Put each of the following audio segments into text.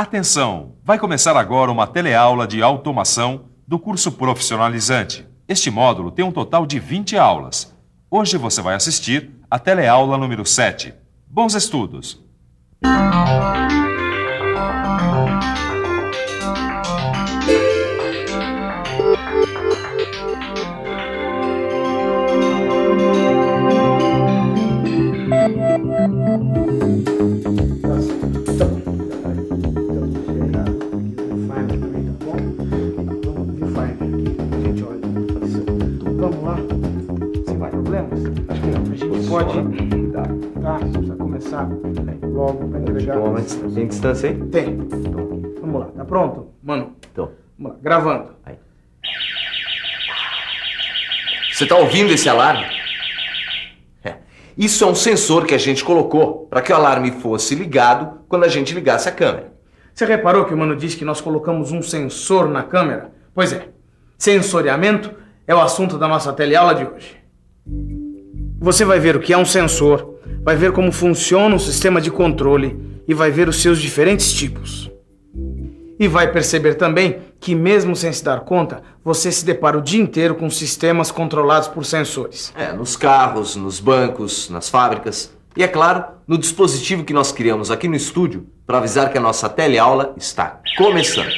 Atenção! Vai começar agora uma teleaula de automação do curso profissionalizante. Este módulo tem um total de 20 aulas. Hoje você vai assistir a teleaula número 7. Bons estudos! Vamos lá? Sem problemas? Acho que não. A gente pode... Tá, precisa começar logo para entregar. Tem distância aí? Tem. Então, vamos lá. Tá pronto? Mano. Então. Vamos lá. Gravando. Aí. Você tá ouvindo esse alarme? Isso é um sensor que a gente colocou para que o alarme fosse ligado quando a gente ligasse a câmera. Você reparou que o Mano disse que nós colocamos um sensor na câmera? Pois é. Sensoriamento é o assunto da nossa teleaula de hoje. Você vai ver o que é um sensor, vai ver como funciona um sistema de controle e vai ver os seus diferentes tipos. E vai perceber também que, mesmo sem se dar conta, você se depara o dia inteiro com sistemas controlados por sensores. Nos carros, nos bancos, nas fábricas e, é claro, no dispositivo que nós criamos aqui no estúdio para avisar que a nossa teleaula está começando.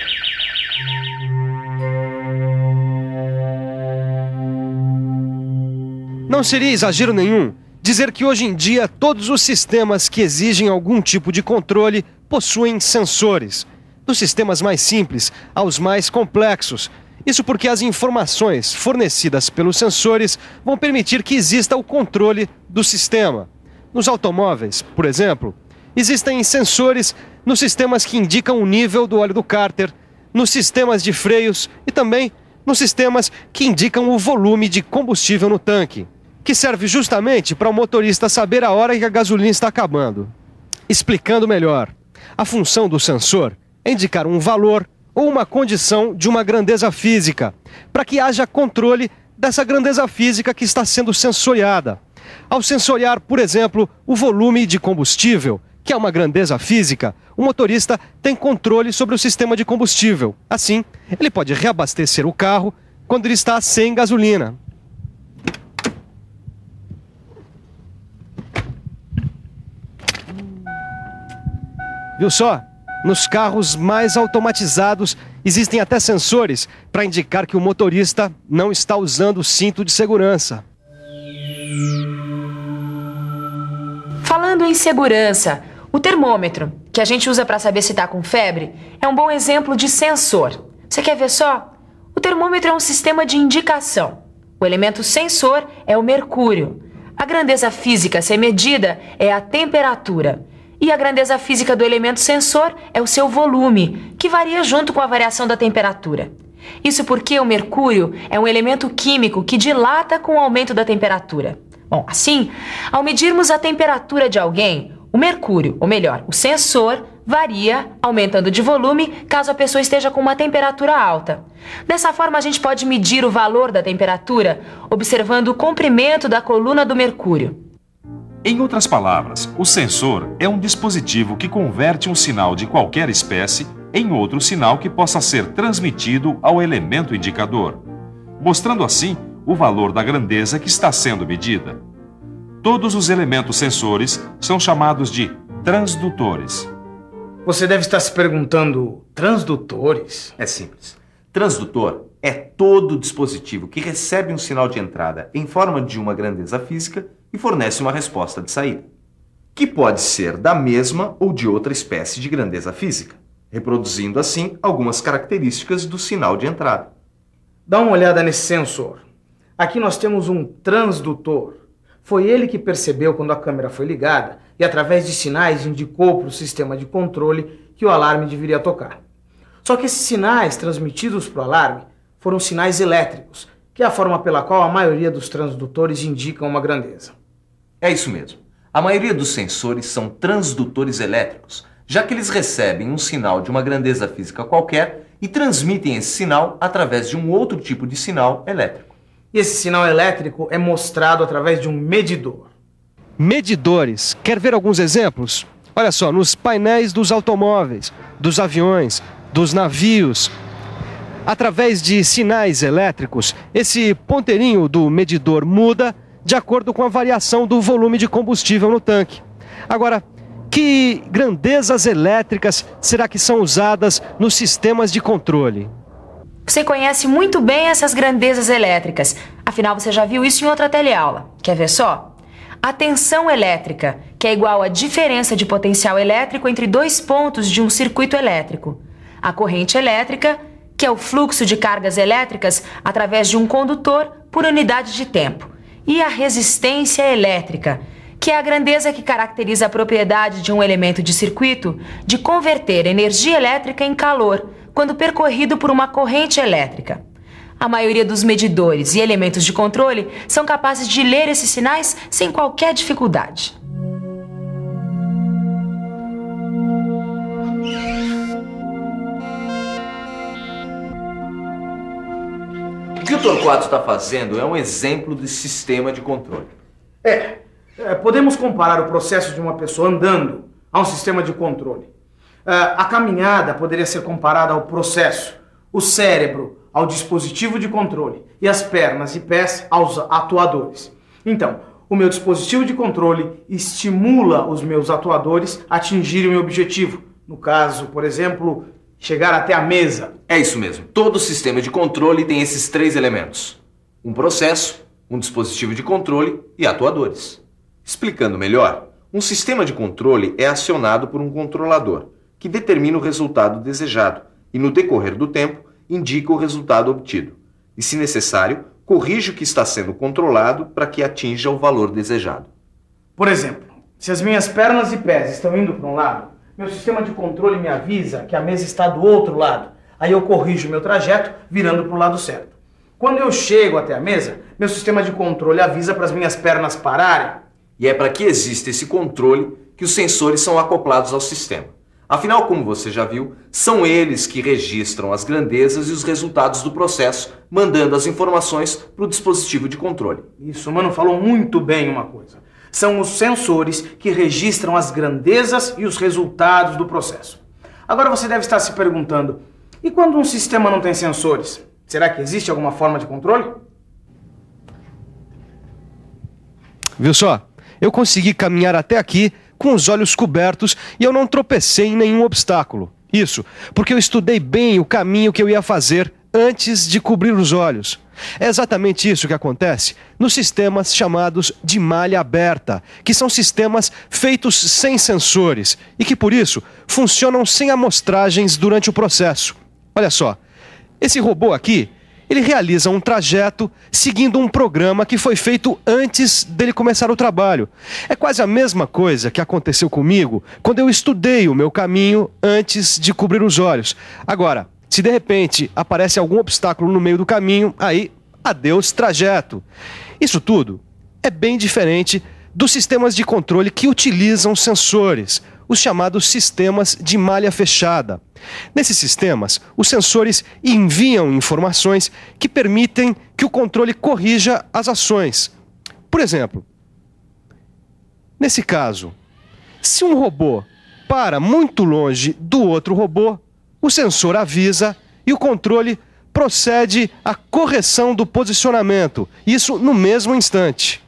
Não seria exagero nenhum dizer que hoje em dia todos os sistemas que exigem algum tipo de controle possuem sensores, dos sistemas mais simples aos mais complexos. Isso porque as informações fornecidas pelos sensores vão permitir que exista o controle do sistema. Nos automóveis, por exemplo, existem sensores nos sistemas que indicam o nível do óleo do cárter, nos sistemas de freios e também nos sistemas que indicam o volume de combustível no tanque, que serve justamente para o motorista saber a hora que a gasolina está acabando. Explicando melhor, a função do sensor é indicar um valor ou uma condição de uma grandeza física, para que haja controle dessa grandeza física que está sendo sensoriada. Ao sensoriar, por exemplo, o volume de combustível, que é uma grandeza física, o motorista tem controle sobre o sistema de combustível. Assim, ele pode reabastecer o carro quando ele está sem gasolina. Viu só? Nos carros mais automatizados existem até sensores para indicar que o motorista não está usando o cinto de segurança. Falando em segurança, o termômetro, que a gente usa para saber se está com febre, é um bom exemplo de sensor. Você quer ver só? O termômetro é um sistema de indicação. O elemento sensor é o mercúrio. A grandeza física a ser medida é a temperatura. E a grandeza física do elemento sensor é o seu volume, que varia junto com a variação da temperatura. Isso porque o mercúrio é um elemento químico que dilata com o aumento da temperatura. Bom, assim, ao medirmos a temperatura de alguém, o mercúrio, ou melhor, o sensor, varia, aumentando de volume, caso a pessoa esteja com uma temperatura alta. Dessa forma, a gente pode medir o valor da temperatura observando o comprimento da coluna do mercúrio. Em outras palavras, o sensor é um dispositivo que converte um sinal de qualquer espécie em outro sinal que possa ser transmitido ao elemento indicador, mostrando assim o valor da grandeza que está sendo medida. Todos os elementos sensores são chamados de transdutores. Você deve estar se perguntando, transdutores? É simples. Transdutor é todo dispositivo que recebe um sinal de entrada em forma de uma grandeza física e fornece uma resposta de saída, que pode ser da mesma ou de outra espécie de grandeza física, reproduzindo assim algumas características do sinal de entrada. Dá uma olhada nesse sensor. Aqui nós temos um transdutor. Foi ele que percebeu quando a câmera foi ligada e, através de sinais, indicou para o sistema de controle que o alarme deveria tocar. Só que esses sinais transmitidos para o alarme foram sinais elétricos, que é a forma pela qual a maioria dos transdutores indicam uma grandeza. É isso mesmo. A maioria dos sensores são transdutores elétricos, já que eles recebem um sinal de uma grandeza física qualquer e transmitem esse sinal através de um outro tipo de sinal elétrico. E esse sinal elétrico é mostrado através de um medidor. Medidores. Quer ver alguns exemplos? Olha só, nos painéis dos automóveis, dos aviões, dos navios. Através de sinais elétricos, esse ponteirinho do medidor muda de acordo com a variação do volume de combustível no tanque. Agora, que grandezas elétricas será que são usadas nos sistemas de controle? Você conhece muito bem essas grandezas elétricas. Afinal, você já viu isso em outra teleaula. Quer ver só? A tensão elétrica, que é igual à diferença de potencial elétrico entre dois pontos de um circuito elétrico. A corrente elétrica, que é o fluxo de cargas elétricas através de um condutor por unidade de tempo. E a resistência elétrica, que é a grandeza que caracteriza a propriedade de um elemento de circuito de converter energia elétrica em calor, quando percorrido por uma corrente elétrica. A maioria dos medidores e elementos de controle são capazes de ler esses sinais sem qualquer dificuldade. O que o Torquato está fazendo é um exemplo de sistema de controle. Podemos comparar o processo de uma pessoa andando a um sistema de controle. A caminhada poderia ser comparada ao processo, o cérebro ao dispositivo de controle e as pernas e pés aos atuadores. Então, o meu dispositivo de controle estimula os meus atuadores a atingirem o meu objetivo. No caso, por exemplo, chegar até a mesa. É isso mesmo. Todo sistema de controle tem esses três elementos: um processo, um dispositivo de controle e atuadores. Explicando melhor, um sistema de controle é acionado por um controlador, que determina o resultado desejado e, no decorrer do tempo, indica o resultado obtido. E, se necessário, corrige o que está sendo controlado para que atinja o valor desejado. Por exemplo, se as minhas pernas e pés estão indo para um lado, meu sistema de controle me avisa que a mesa está do outro lado. Aí eu corrijo meu trajeto virando para o lado certo. Quando eu chego até a mesa, meu sistema de controle avisa para as minhas pernas pararem. E é para que exista esse controle que os sensores são acoplados ao sistema. Afinal, como você já viu, são eles que registram as grandezas e os resultados do processo, mandando as informações para o dispositivo de controle. Isso, o Mano falou muito bem uma coisa. São os sensores que registram as grandezas e os resultados do processo. Agora você deve estar se perguntando, e quando um sistema não tem sensores? Será que existe alguma forma de controle? Viu só? Eu consegui caminhar até aqui com os olhos cobertos e eu não tropecei em nenhum obstáculo. Isso, porque eu estudei bem o caminho que eu ia fazer antes de cobrir os olhos. É exatamente isso que acontece nos sistemas chamados de malha aberta, que são sistemas feitos sem sensores e que, por isso, funcionam sem amostragens durante o processo. Olha só, esse robô aqui, ele realiza um trajeto seguindo um programa que foi feito antes dele começar o trabalho. É quase a mesma coisa que aconteceu comigo quando eu estudei o meu caminho antes de cobrir os olhos. Agora, se de repente aparece algum obstáculo no meio do caminho, aí, adeus trajeto. Isso tudo é bem diferente dos sistemas de controle que utilizam sensores, os chamados sistemas de malha fechada. Nesses sistemas, os sensores enviam informações que permitem que o controle corrija as ações. Por exemplo, nesse caso, se um robô para muito longe do outro robô, o sensor avisa e o controle procede à correção do posicionamento, isso no mesmo instante.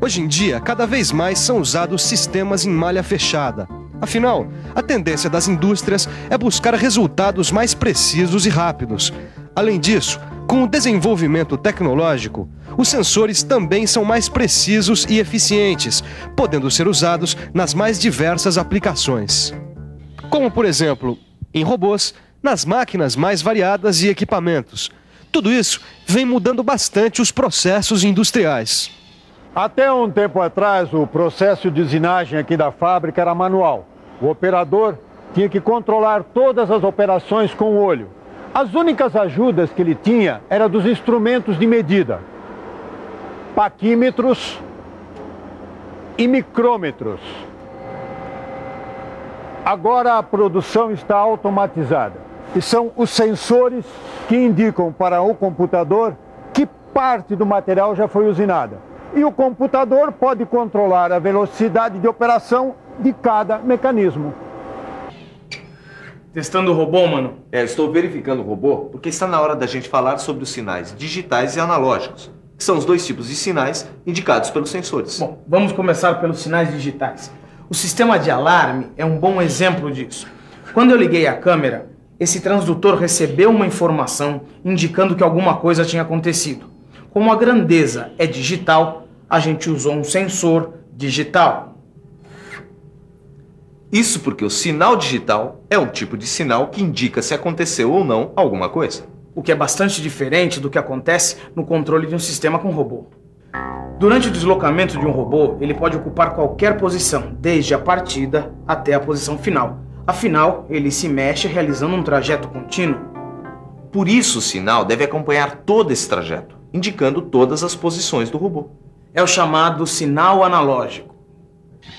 Hoje em dia, cada vez mais são usados sistemas em malha fechada. Afinal, a tendência das indústrias é buscar resultados mais precisos e rápidos. Além disso, com o desenvolvimento tecnológico, os sensores também são mais precisos e eficientes, podendo ser usados nas mais diversas aplicações. Como, por exemplo, em robôs, nas máquinas mais variadas e equipamentos. Tudo isso vem mudando bastante os processos industriais. Até um tempo atrás, o processo de usinagem aqui da fábrica era manual. O operador tinha que controlar todas as operações com o olho. As únicas ajudas que ele tinha eram dos instrumentos de medida. Paquímetros e micrômetros. Agora a produção está automatizada. E são os sensores que indicam para o computador que parte do material já foi usinada. E o computador pode controlar a velocidade de operação de cada mecanismo. Testando o robô, mano? Estou verificando o robô porque está na hora da gente falar sobre os sinais digitais e analógicos, que são os dois tipos de sinais indicados pelos sensores. Bom, vamos começar pelos sinais digitais. O sistema de alarme é um bom exemplo disso. Quando eu liguei a câmera, esse transdutor recebeu uma informação indicando que alguma coisa tinha acontecido. Como a grandeza é digital, a gente usou um sensor digital. Isso porque o sinal digital é um tipo de sinal que indica se aconteceu ou não alguma coisa. O que é bastante diferente do que acontece no controle de um sistema com robô. Durante o deslocamento de um robô, ele pode ocupar qualquer posição, desde a partida até a posição final. Afinal, ele se mexe realizando um trajeto contínuo. Por isso o sinal deve acompanhar todo esse trajeto, indicando todas as posições do robô. É o chamado sinal analógico.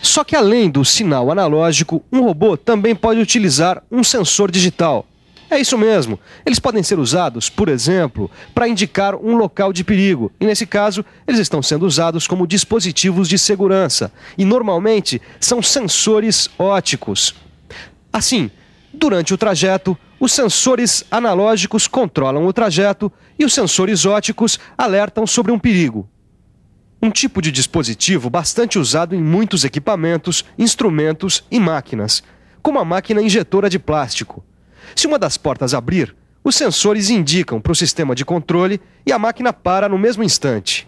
Só que além do sinal analógico, um robô também pode utilizar um sensor digital. É isso mesmo. Eles podem ser usados, por exemplo, para indicar um local de perigo. E nesse caso, eles estão sendo usados como dispositivos de segurança. E normalmente são sensores ópticos. Assim, durante o trajeto, os sensores analógicos controlam o trajeto e os sensores ópticos alertam sobre um perigo. Um tipo de dispositivo bastante usado em muitos equipamentos, instrumentos e máquinas, como a máquina injetora de plástico. Se uma das portas abrir, os sensores indicam para o sistema de controle e a máquina para no mesmo instante.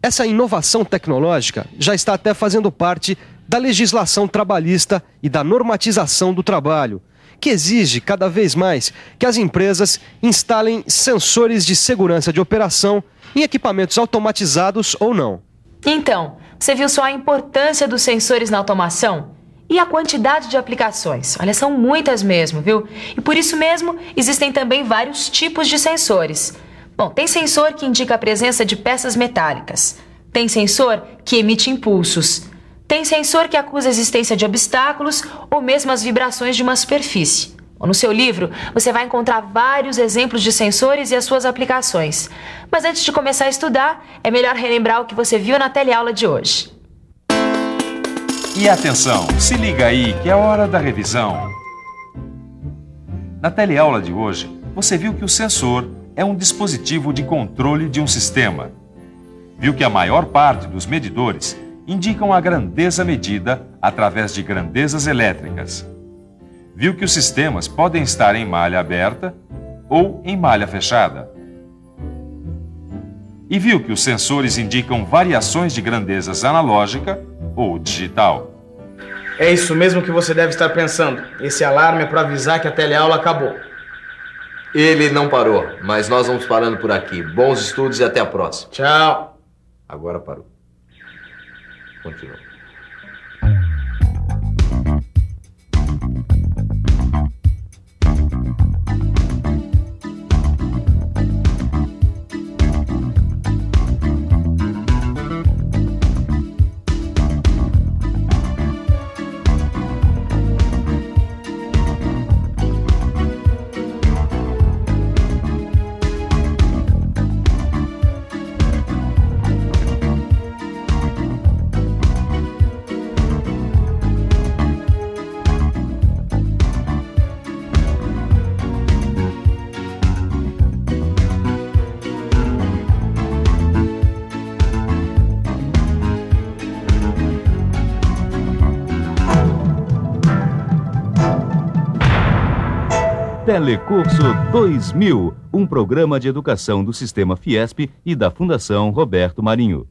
Essa inovação tecnológica já está até fazendo parte da legislação trabalhista e da normatização do trabalho, que exige cada vez mais que as empresas instalem sensores de segurança de operação em equipamentos automatizados ou não. Então, você viu só a importância dos sensores na automação? E a quantidade de aplicações? Olha, são muitas mesmo, viu? E por isso mesmo, existem também vários tipos de sensores. Bom, tem sensor que indica a presença de peças metálicas. Tem sensor que emite impulsos. Tem sensor que acusa a existência de obstáculos ou mesmo as vibrações de uma superfície. No seu livro, você vai encontrar vários exemplos de sensores e as suas aplicações. Mas antes de começar a estudar, é melhor relembrar o que você viu na teleaula de hoje. E atenção, se liga aí que é hora da revisão. Na teleaula de hoje, você viu que o sensor é um dispositivo de controle de um sistema. Viu que a maior parte dos medidores indicam a grandeza medida através de grandezas elétricas. Viu que os sistemas podem estar em malha aberta ou em malha fechada. E viu que os sensores indicam variações de grandezas analógica ou digital. É isso mesmo que você deve estar pensando. Esse alarme é para avisar que a teleaula acabou. Ele não parou, mas nós vamos parando por aqui. Bons estudos e até a próxima. Tchau. Agora parou. Continua. Telecurso 2000, um programa de educação do Sistema Fiesp e da Fundação Roberto Marinho.